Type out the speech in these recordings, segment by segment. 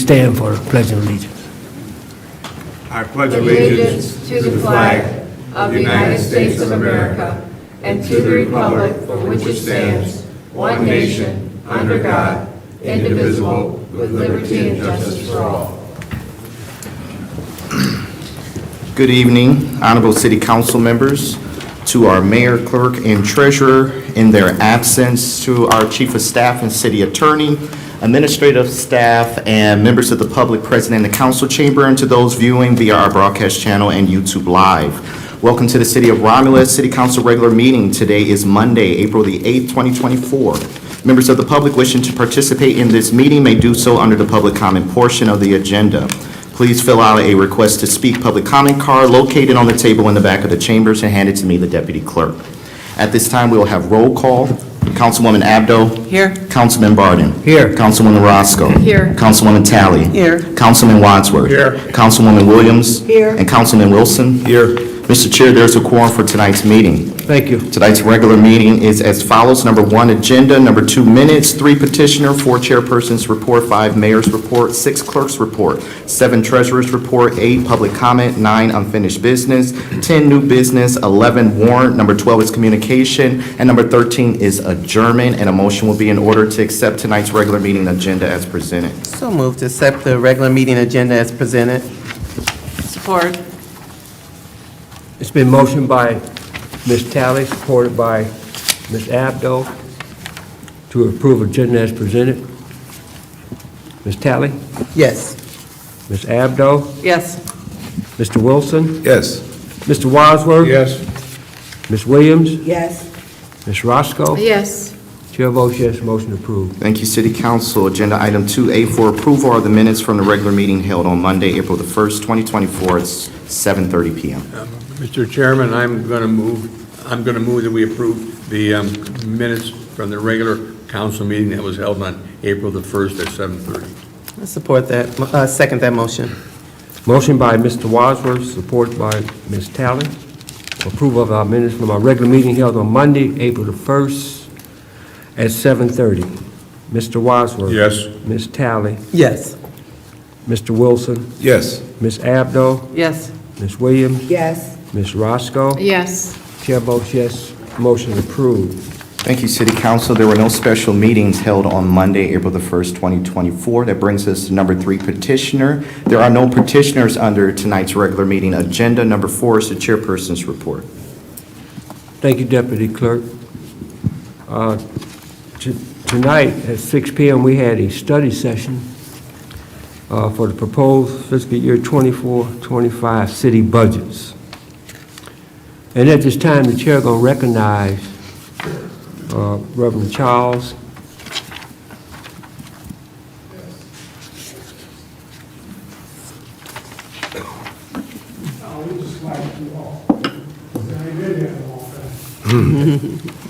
stand for the Pledge of Allegiance. I pledge allegiance to the flag of the United States of America and to the republic for which it stands, one nation, under God, indivisible, with liberty and justice for all. Good evening, Honorable City Council members, to our Mayor, Clerk, and Treasurer in their absence, to our Chief of Staff and City Attorney, administrative staff, and members of the public present in the council chamber, and to those viewing via our broadcast channel and YouTube Live. Welcome to the City of Romulus City Council regular meeting. Today is Monday, April the 8th, 2024. Members of the public wishing to participate in this meeting may do so under the public comment portion of the agenda. Please fill out a request to speak public comment card located on the table in the back of the chambers and hand it to me, the deputy clerk. At this time, we will have roll call. Councilwoman Abdo. Here. Councilman Barden. Here. Councilwoman Roscoe. Here. Councilwoman Talley. Here. Councilman Wadsworth. Here. Councilwoman Williams. Here. And Councilman Wilson. Here. Mr. Chair, there's a quorum for tonight's meeting. Thank you. Tonight's regular meeting is as follows. Number 1, agenda. Number 2, minutes. 3, petitioner. 4, chairperson's report. 5, mayor's report. 6, clerk's report. 7, treasurer's report. 8, public comment. 9, unfinished business. 10, new business. 11, warrant. Number 12 is communication. And number 13 is adjournment. And a motion will be in order to accept tonight's regular meeting agenda as presented. So moved to accept the regular meeting agenda as presented. Support. It's been motioned by Ms. Talley, supported by Ms. Abdo, to approve agenda as presented. Ms. Talley? Yes. Ms. Abdo? Yes. Mr. Wilson? Yes. Mr. Wadsworth? Yes. Ms. Williams? Yes. Ms. Roscoe? Yes. Chair votes yes, motion approved. Thank you, City Council. Agenda item 2A for approval are the minutes from the regular meeting held on Monday, April the 1st, 2024. It's 7:30 p.m. Mr. Chairman, I'm going to move that we approve the minutes from the regular council meeting that was held on April the 1st at 7:30. I support that, second that motion. Motion by Mr. Wadsworth, supported by Ms. Talley, for approval of our minutes from our regular meeting held on Monday, April the 1st at 7:30. Mr. Wadsworth? Yes. Ms. Talley? Yes. Mr. Wilson? Yes. Ms. Abdo? Yes. Ms. Williams? Yes. Ms. Roscoe? Yes. Chair votes yes, motion approved. Thank you, City Council. There were no special meetings held on Monday, April the 1st, 2024. That brings us to number 3, petitioner. There are no petitioners under tonight's regular meeting agenda. Number 4 is the chairperson's report. Thank you, Deputy Clerk. Tonight at 6 p.m. we had a study session for the proposed fiscal year 24-25 city budgets. And at this time, the chair going to recognize Reverend Charles.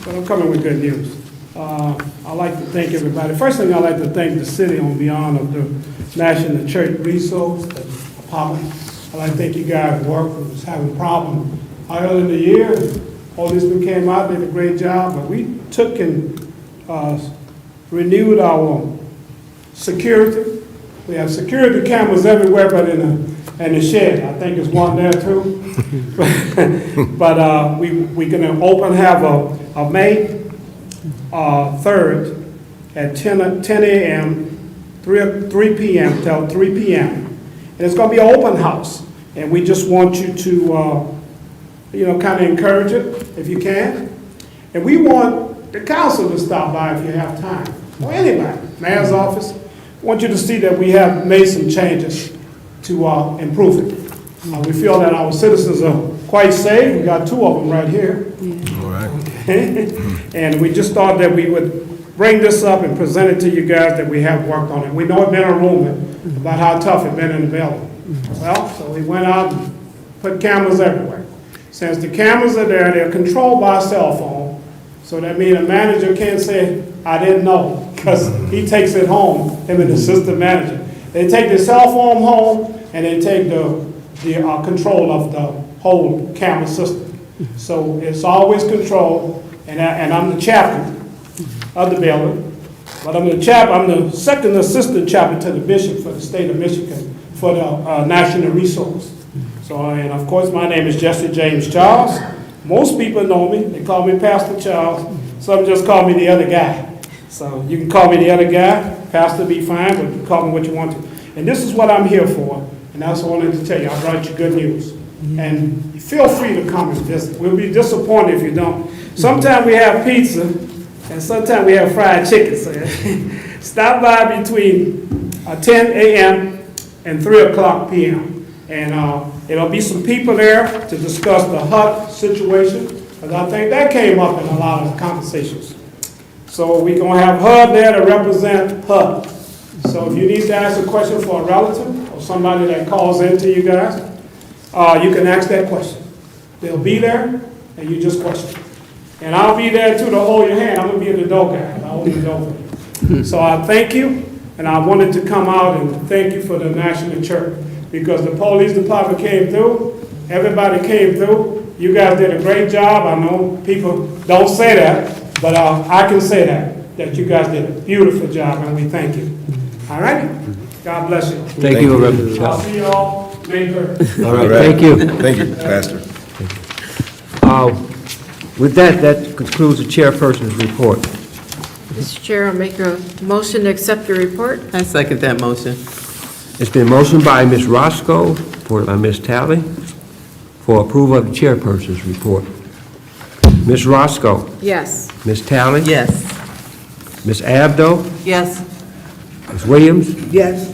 But I'm coming with good news. I'd like to thank everybody. First thing, I'd like to thank the city on behalf of the National Church Resource Department. I'd like to thank you guys who worked, who was having problems earlier in the year. Policemen came out, did a great job, but we took and renewed our security. We have security cameras everywhere but in the shed. I think there's one there too. But we're gonna have a May 3rd at 10 a.m., 3 p.m. till 3 p.m. And it's gonna be an open house. And we just want you to, kind of encourage it if you can. And we want the council to stop by if you have time, or anybody, mayor's office. I want you to see that we have made some changes to improve it. We feel that our citizens are quite safe. We got 2 of them right here. Yeah. All right. And we just thought that we would bring this up and present it to you guys that we have worked on it. We know it's been a rumor about how tough it's been in the building. Well, so we went out and put cameras everywhere. Since the cameras are there, they're controlled by a cell phone. So that means a manager can't say, I didn't know, because he takes it home, him and the assistant manager. They take the cell phone home and they take the control of the whole camera system. So it's always controlled, and I'm the chaplain of the building. But I'm the second assistant chaplain to the bishop for the state of Michigan for the national resource. So, and of course, my name is Jesse James Charles. Most people know me. They call me Pastor Charles. Some just call me the other guy. So you can call me the other guy. Pastor be fine, but you can call me what you want to. And this is what I'm here for. And that's what I wanted to tell you. I brought you good news. And feel free to come and visit. We'll be disappointed if you don't. Sometimes we have pizza, and sometimes we have fried chicken. So stop by between 10 a.m. and 3 o'clock p.m. And there'll be some people there to discuss the HUD situation, because I think that came up in a lot of conversations. So we're going to have HUD there to represent HUD. So if you need to ask a question for a relative or somebody that calls in to you guys, you can ask that question. They'll be there, and you just question. And I'll be there too to hold your hand. I'm going to be the door guy. I'll hold the door for you. So I thank you, and I wanted to come out and thank you for the National Church, because the police department came through, everybody came through. You guys did a great job. I know people don't say that, but I can say that you guys did a beautiful job, and we thank you. All right? God bless you. Thank you, Reverend I'll Charles. see you all May 3rd. All right, thank you. Thank you, Pastor. With that concludes the chairperson's report. Mr. Chair, I'll make a motion to accept the report. I second that motion. It's been motioned by Ms. Roscoe, supported by Ms. Talley, for approval of the chairperson's report. Ms. Roscoe, Yes. Ms. Talley, Yes. Ms. Abdo, Yes. Ms. Williams, Yes.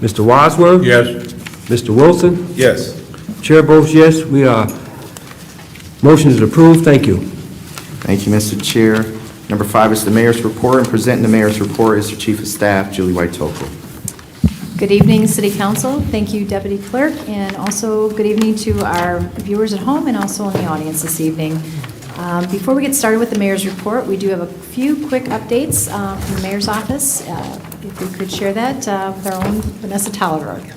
Mr. Wadsworth, Yes. Mr. Wilson. Yes. Chair votes yes. Motion is approved. Thank you. Thank you, Mr. Chair. Number 5 is the mayor's report, and presenting the mayor's report is the Chief of Staff, Julie White-Toko. Good evening, City Council. Thank you, Deputy Clerk, and also good evening to our viewers at home and also in the audience this evening. Before we get started with the mayor's report, we do have a few quick updates from the mayor's office. If we could share that with our own Vanessa Talleyrand.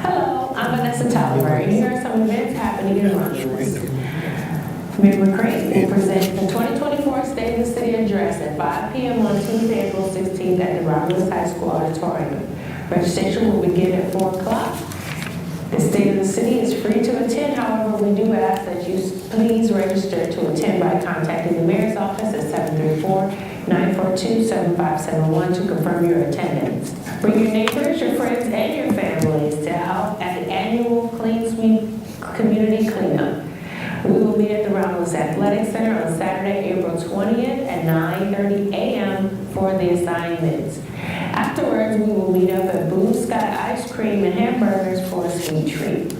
Hello, I'm Vanessa Talleyrand, and here are some events happening in Romulus. Mayor McCray will present the 2024 State of the City Address at 5 p.m. on Tuesday, April 16th at the Romulus High School Auditorium. Registration will begin at 4 o'clock. The State of the City is free to attend, however, we do ask that you please register to attend by contacting the Mayor's Office at 734-942-7571 to confirm your attendance. Bring your neighbors, your friends, and your families to help at the annual Clean Sweep Community Cleanup. We will meet at the Romulus Athletic Center on Saturday, April 20th at 9:30 a.m. for the assignments. Afterwards, we will meet up at Blue Sky Ice Cream and Hamburgers for a sweet treat.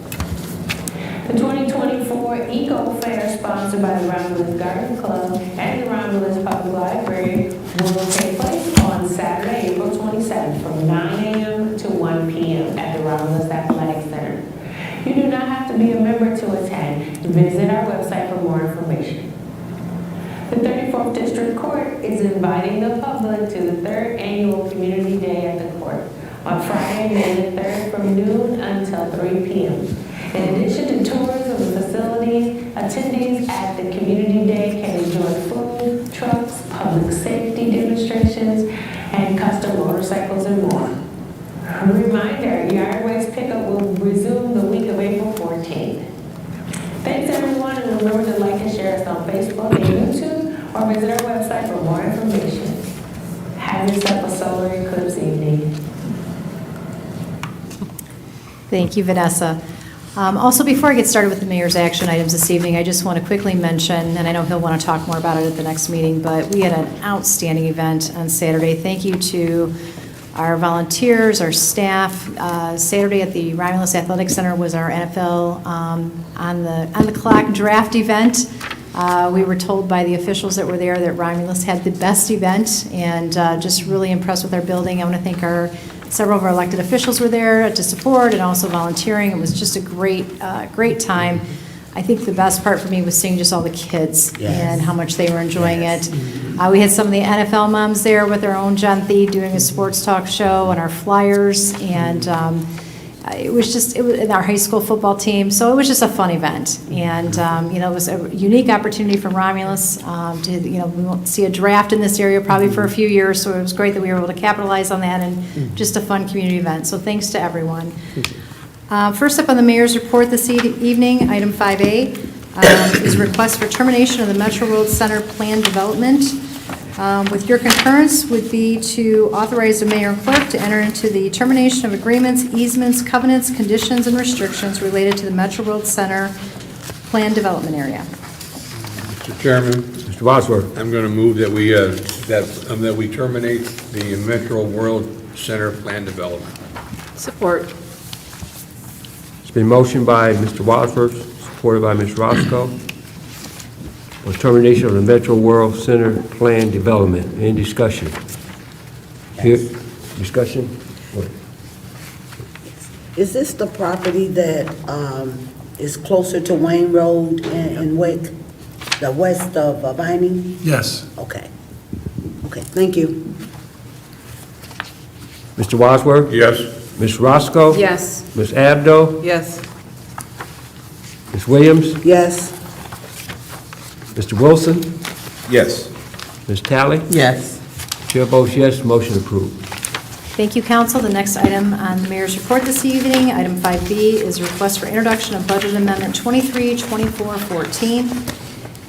The 2024 Eco Fair, sponsored by the Romulus Garden Club and the Romulus Public Library, will take place on Saturday, April 27th from 9 a.m. to 1 p.m. at the Romulus Athletic Center. You do not have to be a member to attend. Visit our website for more information. The 34th District Court is inviting the public to the 3rd Annual Community Day at the court on Friday, May the 3rd from noon until 3 p.m. In addition to tours of the facilities, attendees at the Community Day can enjoy food, trucks, public safety demonstrations, and custom motorcycles and more. A reminder, yard waste pickup will resume the week of April 14th. Thanks everyone, and remember to like and share us on Facebook and YouTube, or visit our website for more information. Have yourself a solar eclipse evening. Thank you, Vanessa. Also, before I get started with the mayor's action items this evening, I just want to quickly mention, and I know he'll want to talk more about it at the next meeting, but we had an outstanding event on Saturday. Thank you to our volunteers, our staff. Saturday at the Romulus Athletic Center was our NFL on the clock draft event. We were told by the officials that were there that Romulus had the best event, and just really impressed with our building. I want to thank several of our elected officials were there to support and also volunteering. It was just a great time. I think the best part for me was seeing just all the kids and how much they were enjoying it. We had some of the NFL moms there with their own John Thee doing a sports talk show and our flyers, and it was in our high school football team, so it was just a fun event. And, it was a unique opportunity for Romulus to, we won't see a draft in this area probably for a few years, so it was great that we were able to capitalize on that, and just a fun community event. So thanks to everyone. First up on the mayor's report this evening, item 5A, is a request for termination of the Metro World Center plan development. With your concurrence would be to authorize the mayor and clerk to enter into the termination of agreements, easements, covenants, conditions, and restrictions related to the Metro World Center plan development area. Mr. Chairman, Mr. Wadsworth. I'm going to move that we terminate the Metro World Center plan development. Support. It's been motioned by Mr. Wadsworth, supported by Ms. Roscoe, for termination of the Metro World Center plan development. Any discussion? Here, discussion? What? Is this the property that is closer to Wayne Road and Wake, the west of Vining? Yes. Okay. Okay, thank you. Mr. Wadsworth? Yes. Ms. Roscoe? Yes. Ms. Abdo? Yes. Ms. Williams? Yes. Mr. Wilson? Yes. Ms. Talley? Yes. Chair votes yes, motion approved. Thank you, council. The next item on the mayor's report this evening, item 5B, is a request for introduction of Budget Amendment 232414.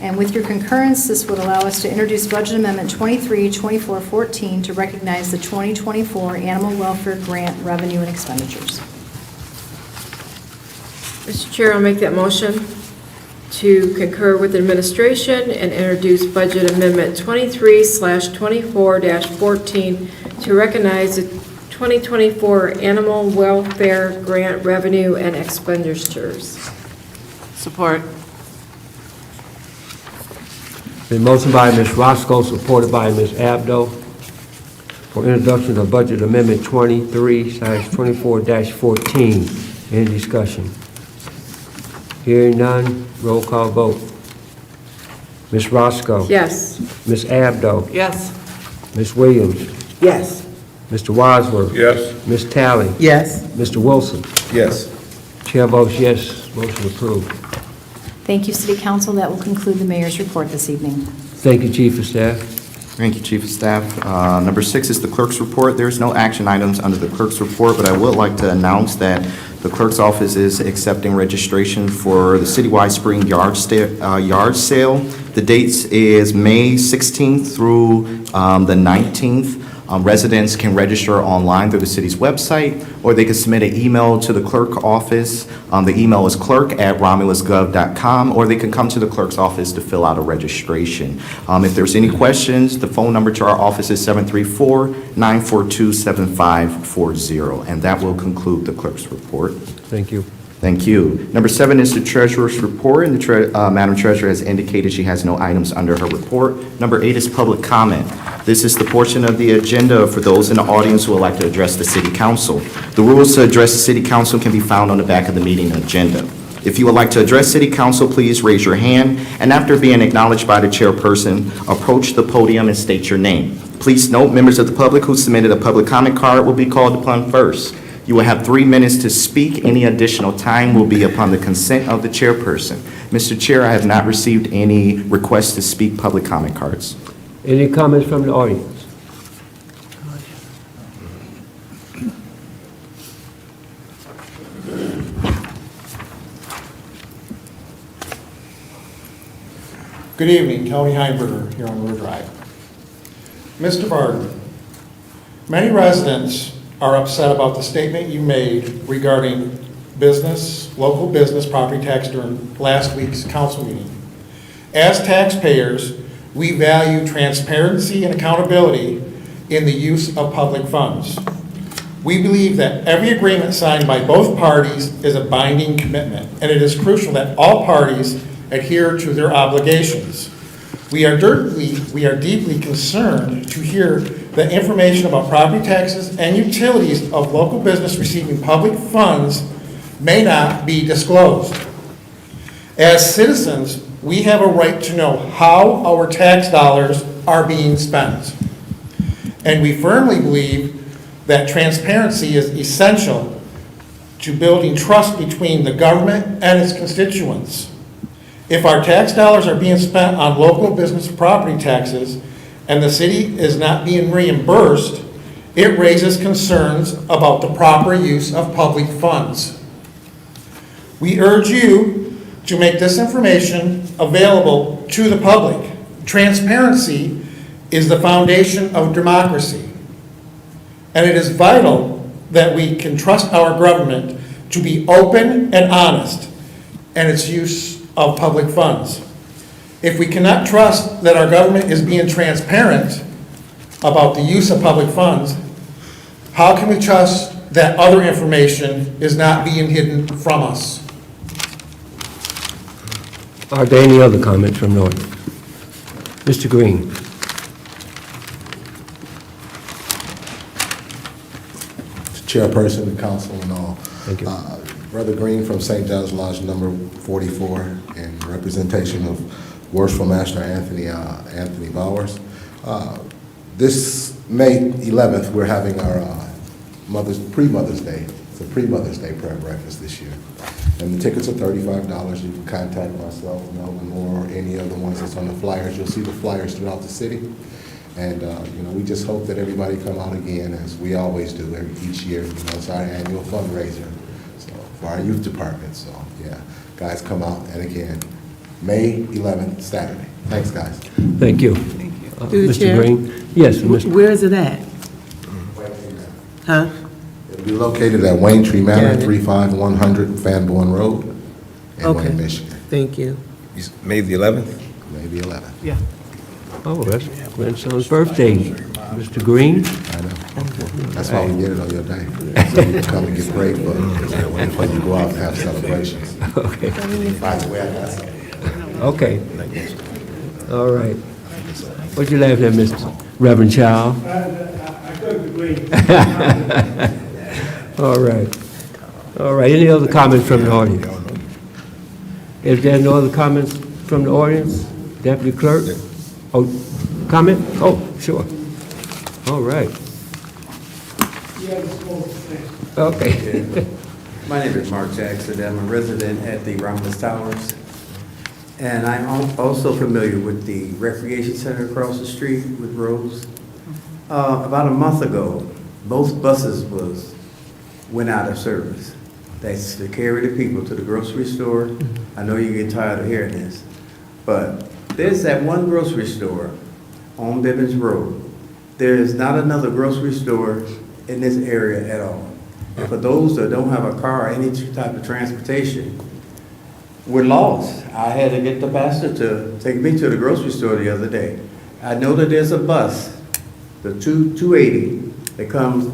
And with your concurrence, this would allow us to introduce Budget Amendment 232414 to recognize the 2024 Animal Welfare Grant revenue and expenditures. Mr. Chair, I'll make that motion to concur with administration and introduce Budget Amendment 23/24-14 to recognize the 2024 Animal Welfare Grant revenue and expenditures. Support. Been motioned by Ms. Roscoe, supported by Ms. Abdo, for introduction of Budget Amendment 23/24-14. Any discussion? Hearing none, roll call vote. Ms. Roscoe? Yes. Ms. Abdo? Yes. Ms. Williams? Yes. Mr. Wadsworth? Yes. Ms. Talley? Yes. Mr. Wilson? Yes. Chair votes yes, motion approved. Thank you, City Council. That will conclude the mayor's report this evening. Thank you, Chief of Staff. Thank you, Chief of Staff. Number 6 is the clerk's report. There's no action items under the clerk's report, but I would like to announce that the clerk's office is accepting registration for the citywide spring yard sale. The dates is May 16th through the 19th. Residents can register online through the city's website, or they can submit an email to the clerk office. The email is clerk@romulusgov.com, or they can come to the clerk's office to fill out a registration. If there's any questions, the phone number to our office is 734-942-7540, and that will conclude the clerk's report. Thank you. Thank you. Number 7 is the treasurer's report, and the Madam Treasurer has indicated she has no items under her report. Number 8 is public comment. This is the portion of the agenda for those in the audience who would like to address the City Council. The rules to address the City Council can be found on the back of the meeting agenda. If you would like to address City Council, please raise your hand, and after being acknowledged by the chairperson, approach the podium and state your name. Please note, members of the public who submitted a public comment card will be called upon first. You will have 3 minutes to speak. Any additional time will be upon the consent of the chairperson. Mr. Chair, I have not received any requests to speak public comment cards. Any comments from the audience? Good evening, Tony Heinberger here on River Drive. Mr. Barton, many residents are upset about the statement you made regarding local business property tax during last week's council meeting. As taxpayers, we value transparency and accountability in the use of public funds. We believe that every agreement signed by both parties is a binding commitment, and it is crucial that all parties adhere to their obligations. We are deeply concerned to hear that information about property taxes and utilities of local business receiving public funds may not be disclosed. As citizens, we have a right to know how our tax dollars are being spent. And we firmly believe that transparency is essential to building trust between the government and its constituents. If our tax dollars are being spent on local business property taxes and the city is not being reimbursed, it raises concerns about the proper use of public funds. We urge you to make this information available to the public. Transparency is the foundation of democracy, and it is vital that we can trust our government to be open and honest in its use of public funds. If we cannot trust that our government is being transparent about the use of public funds, how can we trust that other information is not being hidden from us? Are there any other comments from the audience? Mr. Green? Chairperson, the council, and all. Thank you. Brother Green from St. John's Lodge number 44, in representation of Worshipful Master Anthony Bowers. This May 11th, we're having our pre-Mother's Day. It's a pre-Mother's Day prayer breakfast this year. And the tickets are $35. You can contact myself, Melvin, or any of the ones that's on the flyers. You'll see the flyers throughout the city. And, we just hope that everybody come out again, as we always do each year. It's our annual fundraiser for our youth department. So, yeah, guys, come out. And again, May 11th, Saturday. Thanks, guys. Thank you. Through the Mr. chair. Green? Yes, Mr. Where is it at? Huh? It'll be located at Wayne Tree Manor, Got it. 35100 Fanborn Road in Okay. Wayne, Michigan. Thank you. May the 11th? May the 11th. Yeah. Oh, that's grandson's birthday. Mr. Green? I know. That's why we get it on your day. So you can come and get prayed for before you go out and have celebrations. Okay. By the way, I got something. Okay. All right. What you laughing at, Mr. Reverend Child? I couldn't agree. All right. All right. Any other comments from the audience? If there are no other comments from the audience, Deputy Clerk? Oh, comment? Oh, sure. All right. Okay. My name is Mark Jackson. I'm a resident at the Romulus Towers. And I'm also familiar with the recreation center across the street with Rose. About a month ago, both buses went out of service. That's to carry the people to the grocery store. I know you get tired of hearing this, but there's that one grocery store on Bivens Road. There is not another grocery store in this area at all. And for those that don't have a car or any type of transportation, we're lost. I had to get the pastor to take me to the grocery store the other day. I know that there's a bus, the 280, that comes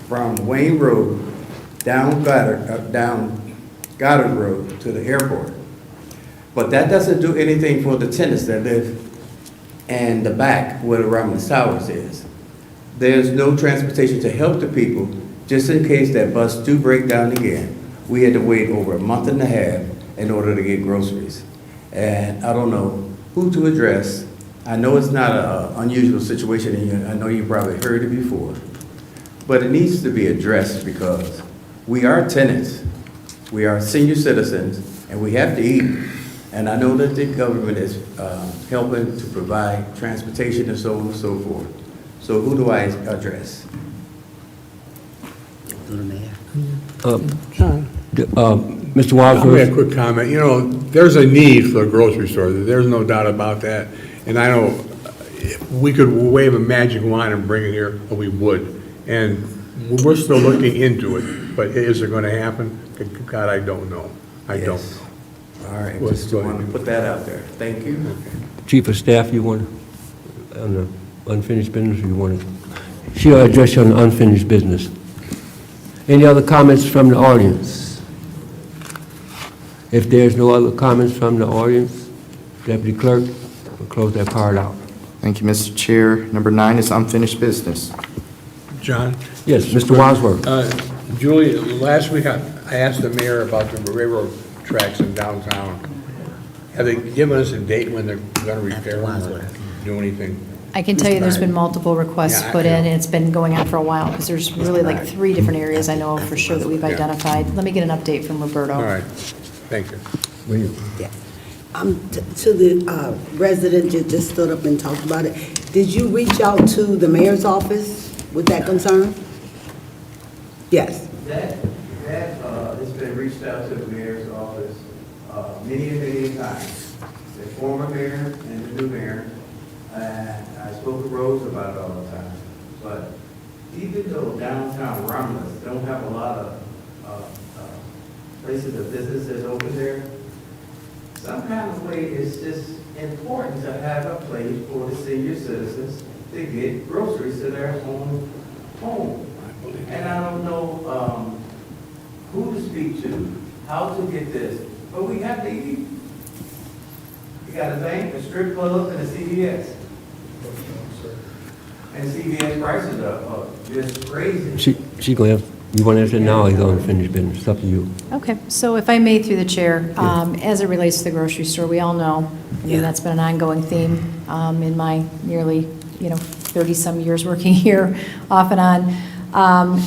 from Wayne Road down Goddard Road to the airport. But that doesn't do anything for the tenants that live in the back where the Romulus Towers is. There's no transportation to help the people, just in case that bus do break down again. We had to wait over a month and a half in order to get groceries. And I don't know who to address. I know it's not an unusual situation, and I know you probably heard it before, but it needs to be addressed because we are tenants, we are senior citizens, and we have to eat. And I know that the government is helping to provide transportation and so on and so forth. So who do I address? Mr. I'll make a Wadsworth? quick comment. There's a need for a grocery store. There's no doubt about that. And I know if we could wave a magic wand and bring it here, we would. And we're still looking into it. But is it going to happen? God, I don't know. I don't know. All right, Well, just go ahead. want to put that out there. Thank you. Chief of Staff, you want to, on the unfinished business, or you want to? She'll address you on the unfinished business. Any other comments from the audience? If there's no other comments from the audience, Deputy Clerk, we'll close that part out. Thank you, Mr. Chair. Number 9 is unfinished business. John? Yes, Mr. Wadsworth. Julie, last week I asked the mayor about the railroad tracks in downtown. Have they given us a date when they're going to repair them or do anything? I can tell you there's been multiple requests Yeah, I put in, know. and it's been going on for a while, because there's really like 3 different areas I know of for sure that we've Yeah. identified. Let me get an update from Roberto. All right, thank you. Yeah. To the resident that just stood up and talked about it, did you reach out to the mayor's office with that concern? Yes. It's been reached out to the mayor's office many times. The former mayor and the new mayor, and I spoke to Rose about it all the time. But even though downtown Romulus don't have a lot of places of businesses open there, some kind of way it's just important to have a place for the senior citizens to get groceries to their own home. And I don't know who to speak to, how to get this, but we have to eat. You got a bank, a strip club, and a CVS. And CVS prices are just crazy. She going, you want to answer now, or you going to finish business? It's up to you. Okay, so if I may, through the chair, as it relates to the grocery store, we all know, I mean, that's been an ongoing theme in my nearly, 30-some years working here, off and on.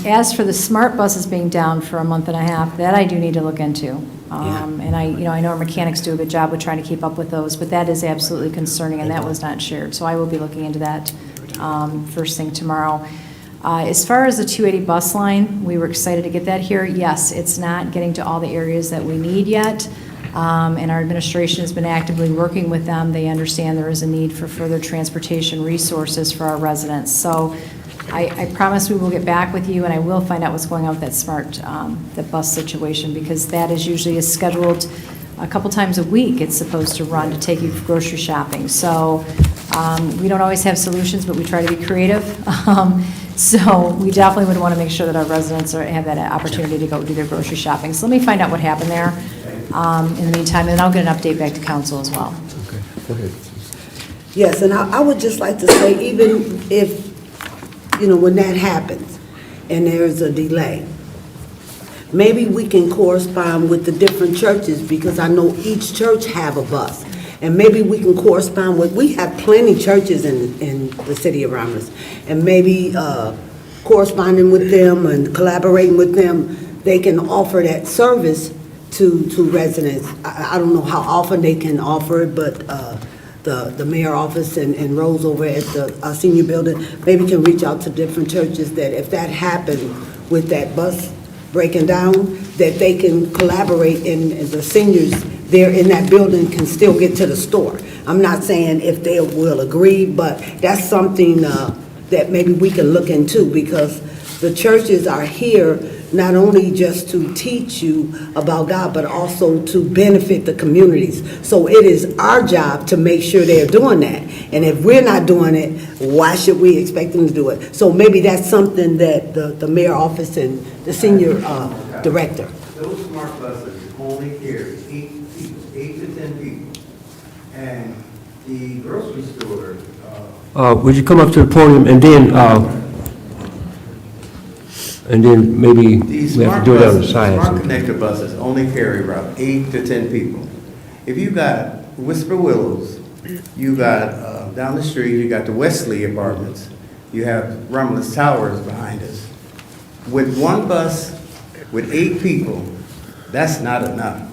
As for the smart buses being down for a month and a half, that I do need to look into. And I know our mechanics do a good job with trying to keep up with those, but that is absolutely concerning, and that was not shared. So I will be looking into that first thing tomorrow. As far as the 280 bus line, we were excited to get that here. Yes, it's not getting to all the areas that we need yet, and our administration has been actively working with them. They understand there is a need for further transportation resources for our residents. So I promise we will get back with you, and I will find out what's going on with that that bus situation, because that is usually scheduled a couple times a week. It's supposed to run to take you grocery shopping. So we don't always have solutions, but we try to be creative. So we definitely would want to make sure that our residents have that opportunity to go do their grocery shopping. So let me find out what happened there in the meantime, and I'll get an update back to council as well. Okay, go ahead. Yes, and I would just like to say, even if, when that happens and there's a delay, maybe we can correspond with the different churches, because I know each church have a bus. And maybe we can correspond with, we have plenty churches in the city of Romulus, and maybe corresponding with them and collaborating with them, they can offer that service to residents. I don't know how often they can offer it, but the mayor office and Rose over at the senior building maybe can reach out to different churches, that if that happened with that bus breaking down, that they can collaborate, and the seniors there in that building can still get to the store. I'm not saying if they will agree, but that's something that maybe we can look into, because the churches are here not only just to teach you about God, but also to benefit the communities. So it is our job to make sure they're doing that. And if we're not doing it, why should we expect them to do it? So maybe that's something that the mayor office and the senior director. Those smart buses only carry 8 to 10 people. And the grocery store, Would you come up to the podium, and then maybe these we have smart to do it on the buses, side. smart connector buses only carry around 8 to 10 people. If you got Whisper Willows, you got down the street, you got the Wesley Apartments, you have Romulus Towers behind us. With one bus, with 8 people, that's not enough.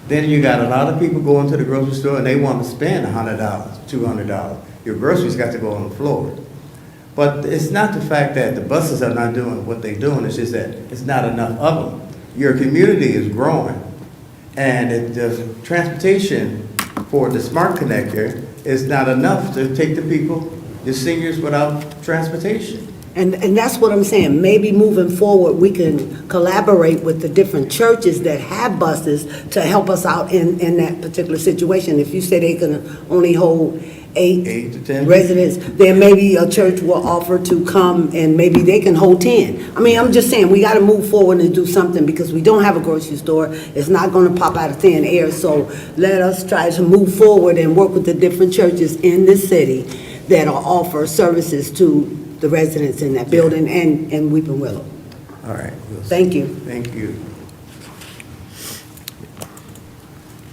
Then you got a lot of people going to the grocery store and they want to spend $100, $200. Your groceries got to go on the floor. But it's not the fact that the buses are not doing what they're doing, it's just that it's not enough of them. Your community is growing, and the transportation for the smart connector is not enough to take the people, the seniors, without transportation. And that's what I'm saying. Maybe moving forward, we can collaborate with the different churches that have buses to help us out in that particular situation. If you say they can only hold 8 to 10 residents, then maybe a church will offer to come and maybe they can hold 10. I mean, I'm just saying, we got to move forward and do something, because we don't have a grocery store. It's not going to pop out of thin air. So let us try to move forward and work with the different churches in this city that'll offer services to the residents in that building and Weeping Willow. All right. Thank you. Thank you.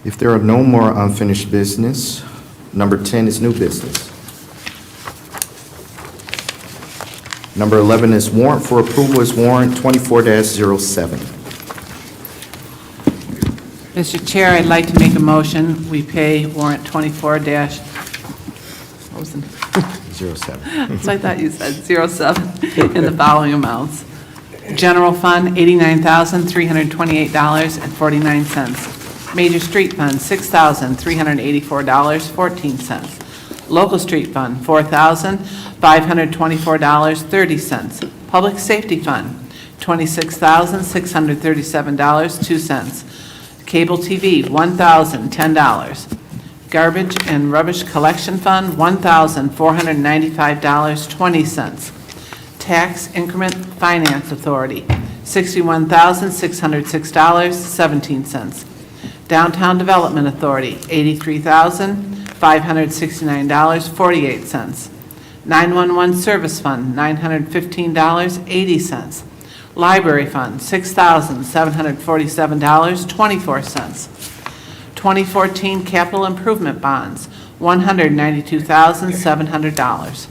If there are no more unfinished business, number 10 is new business. Number 11 is warrant for approval is warrant 24-07. Mr. Chair, I'd like to make a motion, we pay warrant 24 dash, what was it? 07. So I thought you said 07 in the following amounts. General Fund, $89,328.49. Major Street Fund, $6,384.14. Local Street Fund, $4,524.30. Public Safety Fund, $26,637.02. Cable TV, $1,010. Garbage and Rubbish Collection Fund, $1,495.20. Tax Increment Finance Authority, $61,606.17. Downtown Development Authority, $83,569.48. 911 Service Fund, $915.80. Library Fund, $6,747.24. 2014 Capital Improvement Bonds, $192,700.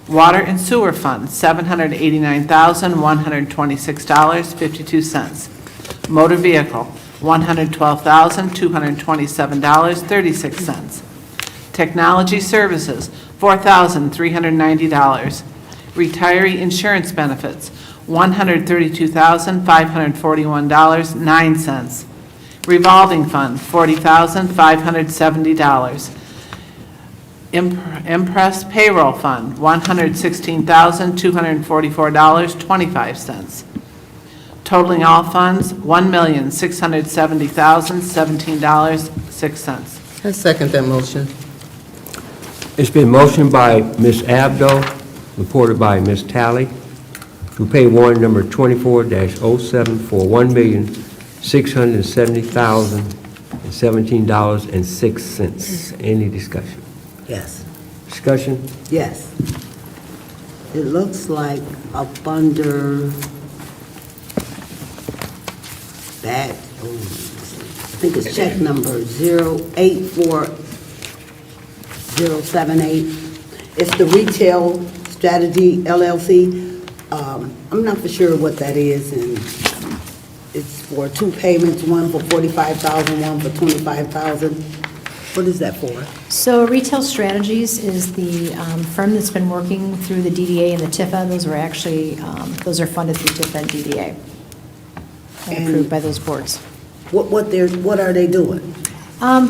Water and Sewer Fund, $789,126.52. Motor Vehicle, $112,227.36. Technology Services, $4,390. Retiree Insurance Benefits, $132,541.09. Revolving Fund, $40,570. Impress Payroll Fund, $116,244.25. Totaling all funds, $1,670,017.06. I second that motion. It's been motioned by Ms. Abdo, reported by Ms. Talley, to pay warrant number 24-07 for $1,670,017.06. Any discussion? Yes. Discussion? Yes. It looks like up under that, I think it's check number 084078. It's the Retail Strategy LLC. I'm not for sure what that is, and it's for two payments, one for $45,000, one for $25,000. What is that for? So Retail Strategies is the firm that's been working through the DDA and the TIFA. Those were actually, those are funded through TIFA and DDA and approved by those boards. What are they doing?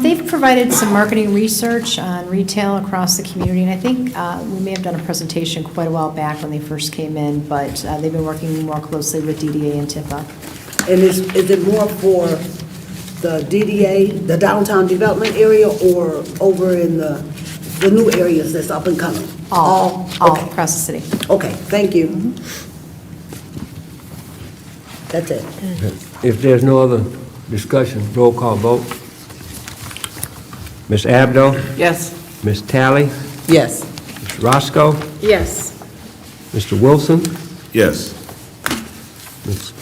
They've provided some marketing research on retail across the community, and I think we may have done a presentation quite a while back when they first came in, but they've been working more closely with DDA and TIFA. And is it more for the DDA, the downtown development area, or over in the new areas that's up and coming? All Okay. across the city. Okay, thank you. That's it. If there's no other discussion, roll call vote. Ms. Abdo? Yes. Ms. Talley? Yes. Ms. Roscoe? Yes. Mr. Wilson? Yes.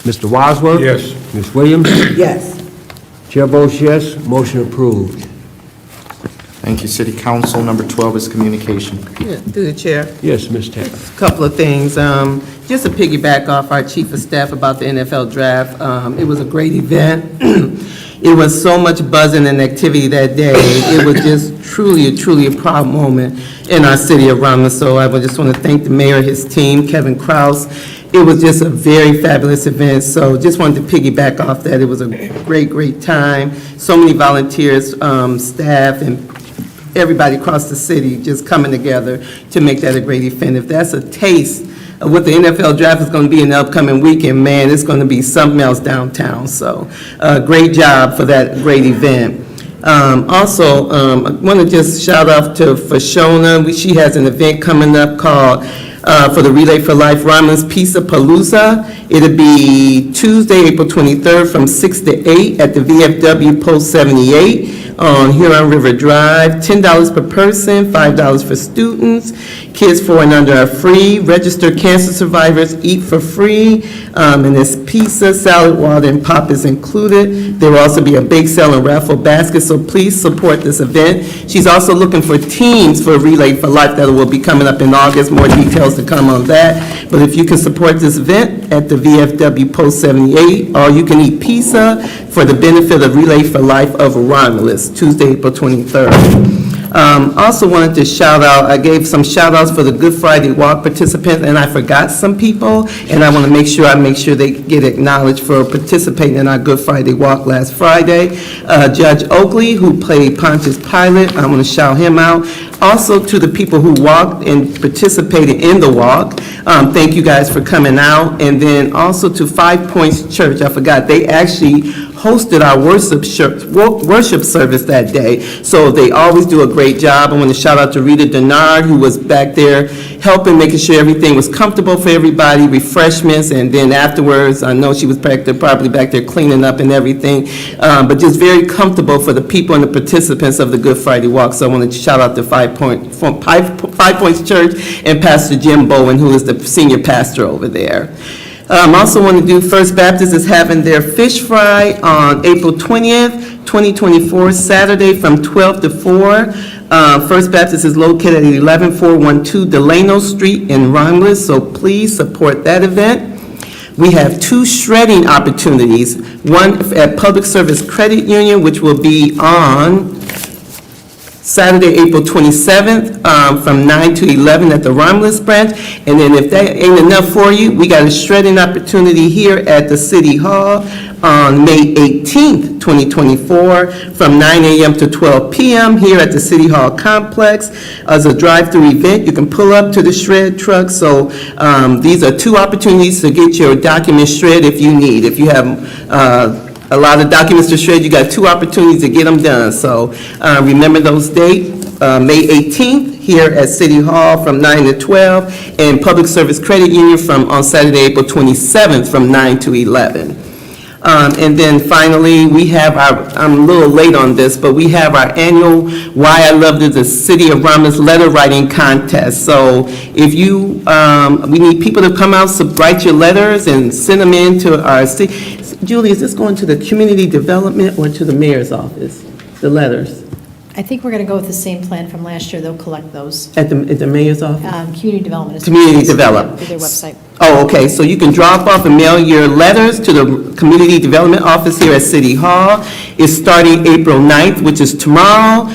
Mr. Wadsworth? Yes. Ms. Williams? Yes. Chair votes yes, motion approved. Thank you, City Council. Number 12 is communication. Yeah, through the chair. Yes, Ms. Taylor. A couple of things. Just to piggyback off our chief of staff about the NFL draft, it was a great event. It was so much buzzing and activity that day. It was just truly a proud moment in our city of Romulus. So I just want to thank the mayor, his team, Kevin Kraus. It was just a very fabulous event. So just wanted to piggyback off that. It was a great time. So many volunteers, staff, and everybody across the city just coming together to make that a great event. If that's a taste of what the NFL draft is going to be in the upcoming weekend, man, it's going to be something else downtown. So great job for that great event. Also, I want to just shout out to Fashona. She has an event coming up called for the Relay for Life Romulus Pizza Palooza. It'll be Tuesday, April 23rd from 6 to 8 at the VFW Post 78 on Huron River Drive, $10 per person, $5 for students. Kids 4 and under are free. Registered cancer survivors eat for free, and it's pizza, salad, water, and pop is included. There will also be a bake sale and raffle basket, so please support this event. She's also looking for teams for Relay for Life that will be coming up in August. More details to come on that. But if you can support this event at the VFW Post 78, or you can eat pizza for the benefit of Relay for Life of Romulus, Tuesday, April 23rd. Also wanted to shout out, I gave some shout outs for the Good Friday Walk participants, and I forgot some people, and I want to make sure they get acknowledged for participating in our Good Friday Walk last Friday. Judge Oakley, who played Pontius Pilate, I want to shout him out. Also to the people who walked and participated in the walk, thank you guys for coming out. And then also to 5 Points Church, I forgot, they actually hosted our worship service that day. So they always do a great job. I want to shout out to Rita Denard, who was back there helping, making sure everything was comfortable for everybody, refreshments, and then afterwards, I know she was probably back there cleaning up and everything, but just very comfortable for the people and the participants of the Good Friday Walk. So I want to shout out to 5 Points Church and Pastor Jim Bowen, who is the senior pastor over there. Also want to do First Baptist is having their fish fry on April 20th, 2024, Saturday from 12 to 4. First Baptist is located at 11412 Delano Street in Romulus, so please support that event. We have 2 shredding opportunities, one at Public Service Credit Union, which will be on Saturday, April 27th, from 9 to 11 at the Romulus branch. And then if that ain't enough for you, we got a shredding opportunity here at the City Hall on May 18th, 2024, from 9 a.m. to 12 p.m. here at the City Hall complex. As a drive-through event, you can pull up to the shred truck. So these are 2 opportunities to get your documents shred if you need. If you have a lot of documents to shred, you got 2 opportunities to get them done. So remember those dates, May 18th here at City Hall from 9 to 12, and Public Service Credit Union on Saturday, April 27th from 9 to 11. And then finally, we have I'm a little late on this, but we have our annual Why I Love the City of Romulus letter writing contest. So if you, we need people to come out, write your letters and send them in to our city. Julie, is this going to the community development or to the mayor's office, the letters? I think we're going to go with the same plan from last year. They'll collect those. At the mayor's office? Community development. is- Community development. Through their website. Oh, okay, so you can drop off and mail your letters to the Community Development Office here at City Hall. It's starting April 9th, which is tomorrow.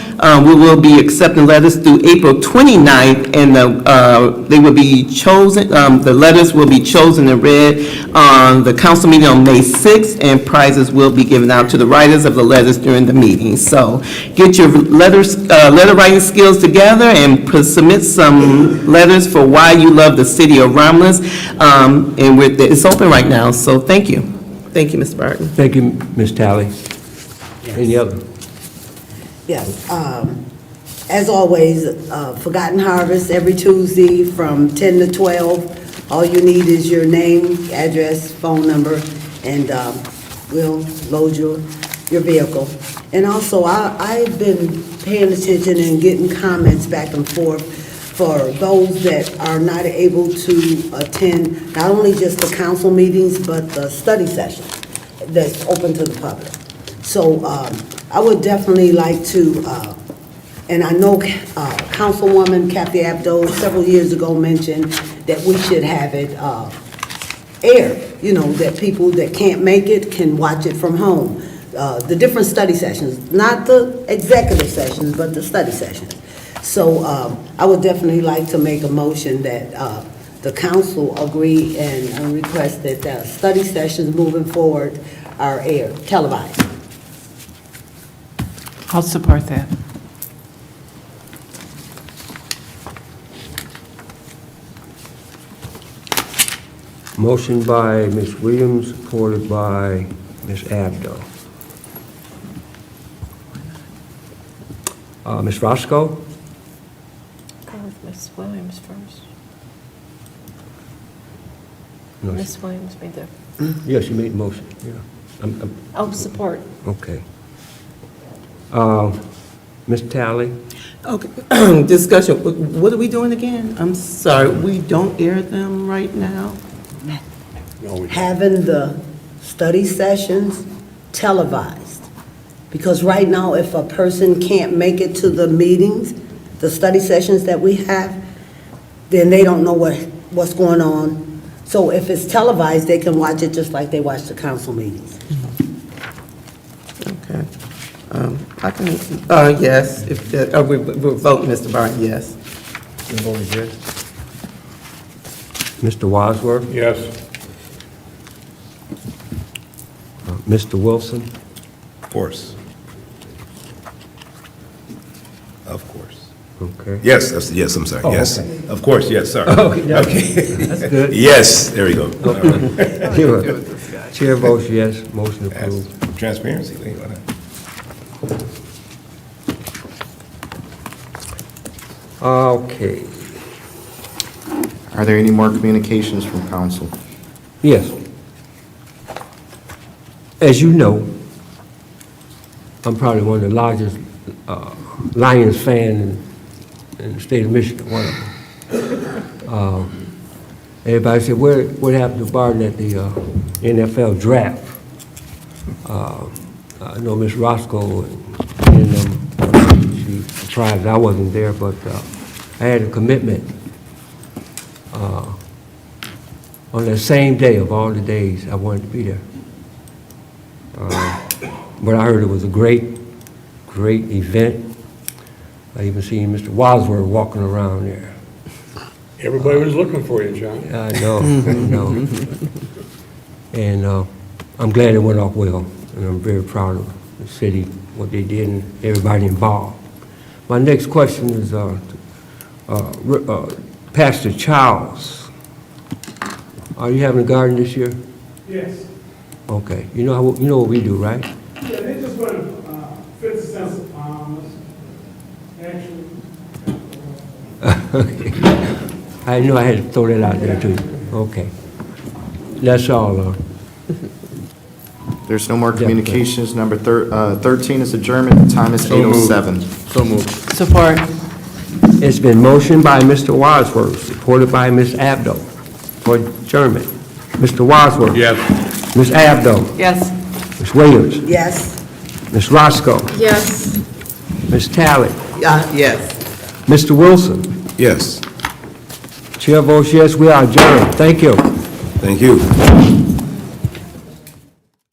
We will be accepting letters through April 29th, and they will be chosen, the letters will be chosen and read on the council meeting on May 6th, and prizes will be given out to the writers of the letters during the meeting. So get your letter writing skills together and submit some letters for why you love the city of Romulus. And it's open right now, so thank you. Thank you, Mr. Barton. Thank you, Ms. Talley. Any other? Yes, as always, Forgotten Harvest every Tuesday from 10 to 12. All you need is your name, address, phone number, and we'll load your vehicle. And also, I've been paying attention and getting comments back and forth for those that are not able to attend not only just the council meetings, but the study session that's open to the public. So I would definitely like to, and I know Councilwoman Kathy Abdo several years ago mentioned that we should have it aired, that people that can't make it can watch it from home. The different study sessions, not the executive sessions, but the study sessions. So I would definitely like to make a motion that the council agree and request that study sessions moving forward are aired, televised. I'll support that. Motion by Ms. Williams, supported by Ms. Abdo. Ms. Roscoe? Go with Ms. Williams first. No, Ms. Williams made the, Yes, you made the motion, yeah. oh, support. Okay. Ms. Talley? Okay, discussion, what are we doing again? I'm sorry, we don't air them right now? Having the study sessions televised. Because right now, if a person can't make it to the meetings, the study sessions that we have, then they don't know what's going on. So if it's televised, they can watch it just like they watch the council meetings. Okay. I can, yes, if, we're voting, Mr. Barton, yes. Your vote is yes. Mr. Wadsworth? Yes. Mr. Wilson? Of course. Of course. Okay. Yes, yes, I'm sorry, Oh, yes. okay. Of course, yes, sir. Okay, Okay. that's good. Yes, there we go. All right. Sure. Chair votes yes, motion approved. That's transparency, why not? Okay, Are there any more communications from council? yes. As you know, I'm probably one of the largest Lions fan in the state of Michigan, one of them. Everybody said, what happened to Barton at the NFL draft? I know Miss Roscoe and she tried, I wasn't there, but I had a commitment on that same day of all the days I wanted to be there. But I heard it was a great event. I even seen Mr. Wadsworth walking around there. Everybody was looking for you, John. I know, I know. And I'm glad it went off well, and I'm very proud of the city, what they did, and everybody involved. My next question is Pastor Charles. Are you having a garden this year? Yes. Okay. You know what we do, right? Yeah, they just went 50 cents a pound, actually. Okay. I knew I had to throw that out there too. Okay. That's all. There's no more communications. Number 13 is adjournment. The time is 8:07. So moved. Support. It's been motioned by Mr. Wadsworth, supported by Ms. Abdo for adjournment. Mr. Wadsworth? Yes. Ms. Abdo? Yes. Ms. Williams? Yes? Ms. Roscoe? Yes. Ms. Talley? Yes. Mr. Wilson? Yes, Chair votes yes, we are adjourned. Thank you. thank you.